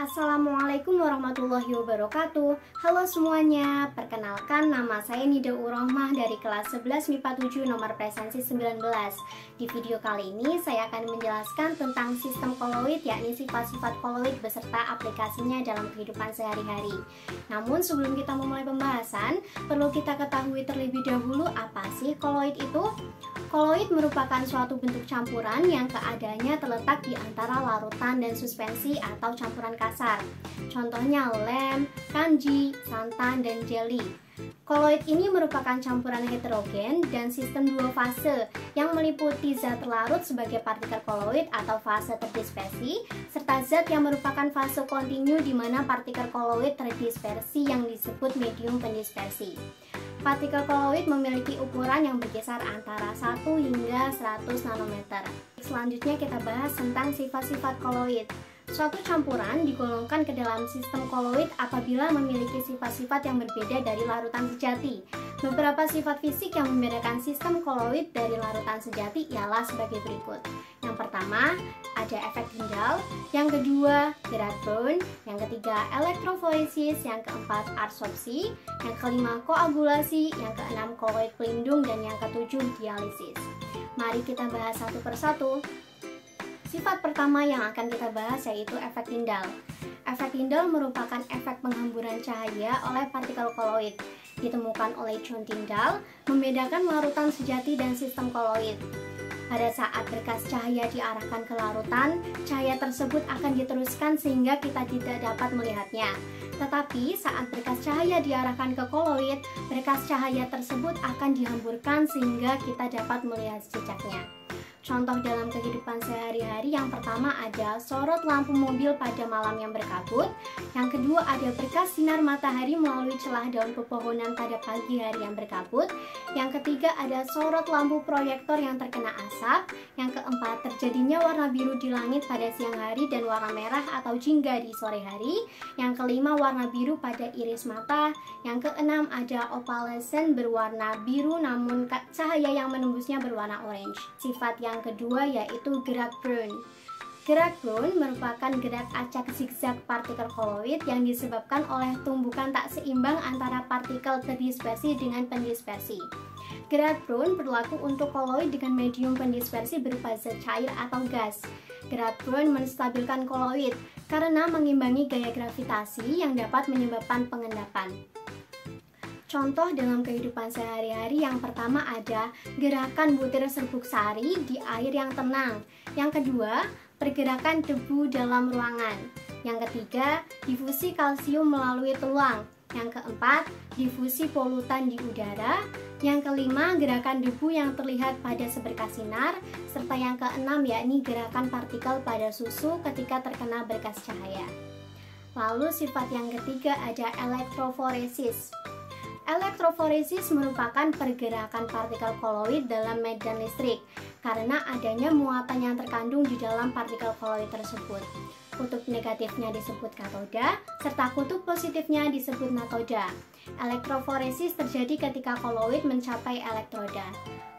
Assalamualaikum warahmatullahi wabarakatuh. Halo semuanya, perkenalkan nama saya Nida Urahmah dari kelas 11 MIPA 7 nomor presensi 19. Di video kali ini saya akan menjelaskan tentang sistem koloid, yakni sifat-sifat koloid beserta aplikasinya dalam kehidupan sehari-hari. Namun sebelum kita memulai pembahasan, perlu kita ketahui terlebih dahulu apa sih koloid itu? Koloid merupakan suatu bentuk campuran yang keadaannya terletak di antara larutan dan suspensi atau campuran kasar. Contohnya lem, kanji, santan, dan jelly. Koloid ini merupakan campuran heterogen dan sistem dua fase yang meliputi zat terlarut sebagai partikel koloid atau fase terdispersi, serta zat yang merupakan fase kontinu di mana partikel koloid terdispersi yang disebut medium pendispersi. Partikel koloid memiliki ukuran yang berkisar antara 1 hingga 100 nanometer. Selanjutnya kita bahas tentang sifat-sifat koloid. Suatu campuran digolongkan ke dalam sistem koloid apabila memiliki sifat-sifat yang berbeda dari larutan sejati. Beberapa sifat fisik yang membedakan sistem koloid dari larutan sejati ialah sebagai berikut. Yang pertama, ada efek Tyndall, yang kedua, gerak Brown, yang ketiga, elektroforesis, yang keempat, adsorpsi, yang kelima, koagulasi, yang keenam, koloid pelindung, dan yang ketujuh, dialisis. Mari kita bahas satu persatu. Sifat pertama yang akan kita bahas yaitu efek Tyndall. Efek Tyndall merupakan efek penghamburan cahaya oleh partikel koloid. Ditemukan oleh John Tyndall, membedakan larutan sejati dan sistem koloid. Pada saat berkas cahaya diarahkan ke larutan, cahaya tersebut akan diteruskan sehingga kita tidak dapat melihatnya. Tetapi saat berkas cahaya diarahkan ke koloid, berkas cahaya tersebut akan dihamburkan sehingga kita dapat melihat jejaknya. Contoh dalam kehidupan sehari-hari, yang pertama ada sorot lampu mobil pada malam yang berkabut. Yang kedua ada berkas sinar matahari melalui celah daun pepohonan pada pagi hari yang berkabut. Yang ketiga ada sorot lampu proyektor yang terkena asap. Yang keempat, terjadinya warna biru di langit pada siang hari dan warna merah atau jingga di sore hari. Yang kelima, warna biru pada iris mata. Yang keenam ada opalescent berwarna biru namun cahaya yang menembusnya berwarna orange. Sifat yang kedua yaitu gerak Brown. Gerak Brown merupakan gerak acak zigzag partikel koloid yang disebabkan oleh tumbukan tak seimbang antara partikel terdispersi dengan pendispersi. Gerak Brown berlaku untuk koloid dengan medium pendispersi berupa zat cair atau gas. Gerak Brown menstabilkan koloid karena mengimbangi gaya gravitasi yang dapat menyebabkan pengendapan. Contoh dalam kehidupan sehari-hari, yang pertama ada gerakan butir serbuk sari di air yang tenang. Yang kedua, pergerakan debu dalam ruangan. Yang ketiga, difusi kalsium melalui tulang. Yang keempat, difusi polutan di udara. Yang kelima, gerakan debu yang terlihat pada seberkas sinar. Serta yang keenam yakni gerakan partikel pada susu ketika terkena berkas cahaya. Lalu sifat yang ketiga ada elektroforesis. Elektroforesis merupakan pergerakan partikel koloid dalam medan listrik karena adanya muatan yang terkandung di dalam partikel koloid tersebut. Kutub negatifnya disebut katoda, serta kutub positifnya disebut natoda. Elektroforesis terjadi ketika koloid mencapai elektroda.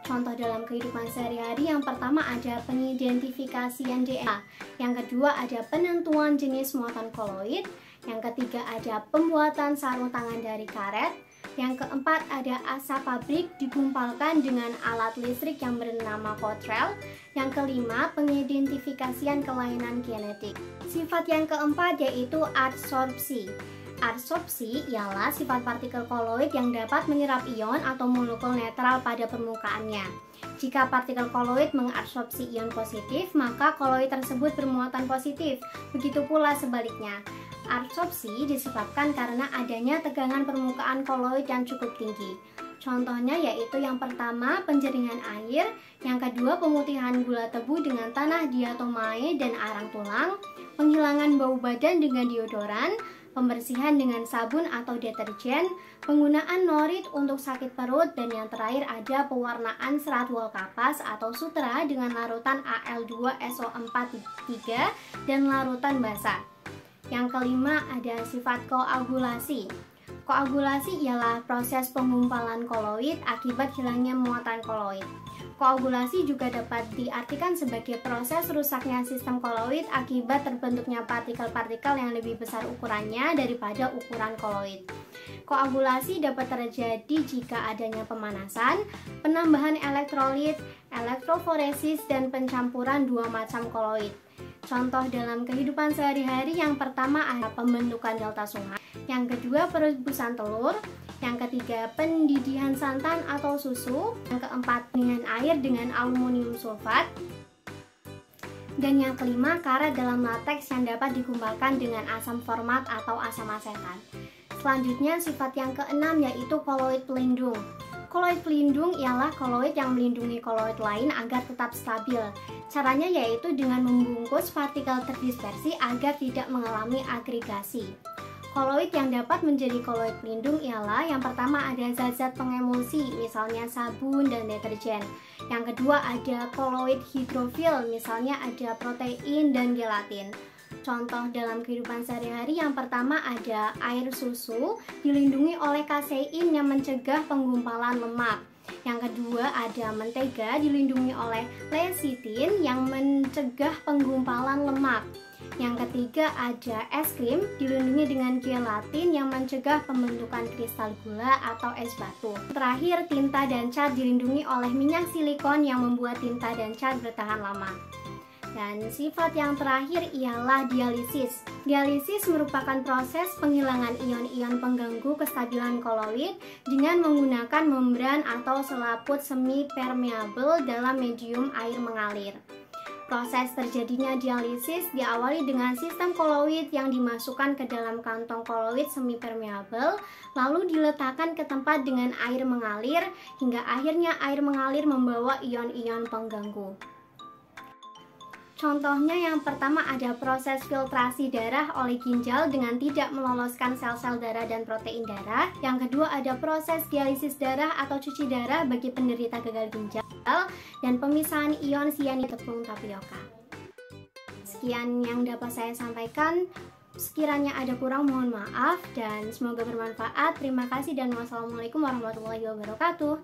Contoh dalam kehidupan sehari-hari, yang pertama ada pengidentifikasian DNA, yang kedua ada penentuan jenis muatan koloid, yang ketiga ada pembuatan sarung tangan dari karet, yang keempat ada asap pabrik digumpalkan dengan alat listrik yang bernama Cottrell. Yang kelima, pengidentifikasian kelainan genetik. Sifat yang keempat yaitu adsorpsi. Adsorpsi ialah sifat partikel koloid yang dapat menyerap ion atau molekul netral pada permukaannya. Jika partikel koloid mengadsorpsi ion positif, maka koloid tersebut bermuatan positif. Begitu pula sebaliknya. Adsorpsi disebabkan karena adanya tegangan permukaan koloid yang cukup tinggi. Contohnya yaitu yang pertama penjaringan air, yang kedua pemutihan gula tebu dengan tanah diatomae dan arang tulang, penghilangan bau badan dengan deodoran, pembersihan dengan sabun atau deterjen, penggunaan norit untuk sakit perut, dan yang terakhir ada pewarnaan serat wol kapas atau sutra dengan larutan Al2SO43 dan larutan basa. Yang kelima ada sifat koagulasi. Koagulasi ialah proses penggumpalan koloid akibat hilangnya muatan koloid. Koagulasi juga dapat diartikan sebagai proses rusaknya sistem koloid akibat terbentuknya partikel-partikel yang lebih besar ukurannya daripada ukuran koloid. Koagulasi dapat terjadi jika adanya pemanasan, penambahan elektrolit, elektroforesis, dan pencampuran dua macam koloid. Contoh dalam kehidupan sehari-hari yang pertama adalah pembentukan delta sungai, yang kedua perebusan telur, yang ketiga pendidihan santan atau susu, yang keempat dengan air dengan aluminium sulfat, dan yang kelima karat dalam lateks yang dapat digumpalkan dengan asam format atau asam asetat. Selanjutnya sifat yang keenam yaitu koloid pelindung. Koloid pelindung ialah koloid yang melindungi koloid lain agar tetap stabil. Caranya yaitu dengan membungkus partikel terdispersi agar tidak mengalami agregasi. Koloid yang dapat menjadi koloid pelindung ialah yang pertama ada zat-zat pengemulsi, misalnya sabun dan deterjen. Yang kedua ada koloid hidrofil, misalnya ada protein dan gelatin. Contoh dalam kehidupan sehari-hari yang pertama ada air susu, dilindungi oleh kasein yang mencegah penggumpalan lemak. Yang kedua ada mentega, dilindungi oleh lecitin yang mencegah penggumpalan lemak. Yang ketiga ada es krim, dilindungi dengan gelatin yang mencegah pembentukan kristal gula atau es batu. Terakhir, tinta dan cat dilindungi oleh minyak silikon yang membuat tinta dan cat bertahan lama. Dan sifat yang terakhir ialah dialisis. Dialisis merupakan proses penghilangan ion-ion pengganggu kestabilan koloid dengan menggunakan membran atau selaput semi permeabel dalam medium air mengalir. Proses terjadinya dialisis diawali dengan sistem koloid yang dimasukkan ke dalam kantong koloid semi permeabel, lalu diletakkan ke tempat dengan air mengalir, hingga akhirnya air mengalir membawa ion-ion pengganggu. Contohnya yang pertama ada proses filtrasi darah oleh ginjal dengan tidak meloloskan sel-sel darah dan protein darah. Yang kedua ada proses dialisis darah atau cuci darah bagi penderita gagal ginjal, dan pemisahan ion sianida tepung tapioka. Sekian yang dapat saya sampaikan. Sekiranya ada kurang mohon maaf dan semoga bermanfaat. Terima kasih dan wassalamualaikum warahmatullahi wabarakatuh.